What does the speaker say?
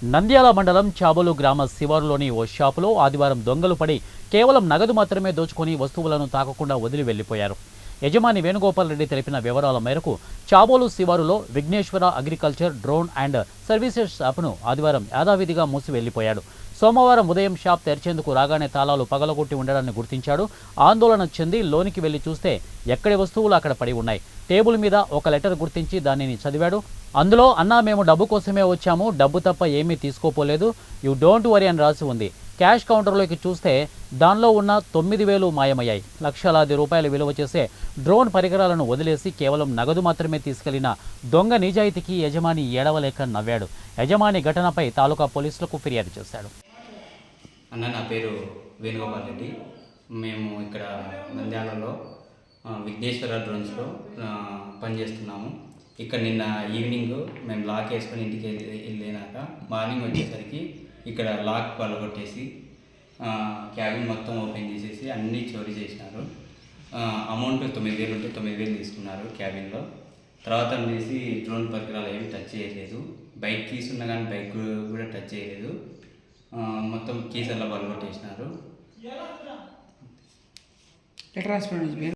నంద్యాల మండలం చాబోలు గ్రామ శివారులోని ఓ షాపులో ఆదివారం దొంగలు పడి కేవలం నగదు మాత్రమే దోచుకుని వస్తువులను తాకకుండా వదిలి వెళ్లిపోయారు. యజమాని వేణుగోపాల్ రెడ్డి తెలిపిన వివరాల మేరకు చాబోలు శివారులో Vighneshwara agriculture drone and services షాపును ఆదివారం యాదావిధిగా మూసి వెళ్లిపోయాడు. సోమవారం ఉదయం షాప్ తెరిచేందుకు రాగానే తాళాలు పగలగొట్టి ఉండడాన్ని గుర్తించాడు. ఆందోళన చెంది లోనికి వెళ్లి చూస్తే ఎక్కడి వస్తువులు అక్కడ పడి ఉన్నాయి. టేబుల్ మీద ఒక లెటర్ గుర్తించి దానిని చదివాడు. అందులో అన్నా మేము డబ్బు కోసమే వచ్చాము, డబ్బు తప్ప ఏమీ తీసుకోపోలేదు, యూ డోంట్ వరీ అని రాసి ఉంది. క్యాష్ కౌంటర్లోకి చూస్తే దానిలో ఉన్న 9,000 మాయమయ్యాయి. లక్షలాది రూపాయలు విలువ చేసే డ్రోన్ పరికరాలను వదిలేసి కేవలం నగదు మాత్రమే తీసుకెళ్లిన దొంగ నిజాయితీకి యజమాని ఏడవలేక నవ్వాడు. యజమాని ఘటనపై తాలూకా పోలీసులకు ఫిర్యాదు చేశాడు. అన్న, నా పేరు వేణుగోపాల్ రెడ్డి. మేము ఇక్కడ నంద్యాలలో విఘ్నేశ్వర డ్రోన్స్లో పనిచేస్తున్నాము. ఇక్కడ నిన్న ఈవినింగ్ మేము లాక్ వేసుకొని ఇంటికి వెళ్ళినాక మార్నింగ్ వచ్చేసరికి ఇక్కడ లాక్ పగలగొట్టేసి క్యాబిన్ మొత్తం ఓపెన్ చేసేసి అన్నీ చోరీ చేసినారు. అమౌంట్ 9,000 ఉంటే 9,000 తీసుకున్నారు క్యాబిన్లో. తర్వాత అనేసి డ్రోన్ పరికరాలు ఏమి టచ్ చేయలేదు. బైక్ కీస్ ఉన్నా కానీ బైక్ కూడా టచ్ చేయలేదు. మొత్తం కీస్ అలా పగలగొట్టేసినారు.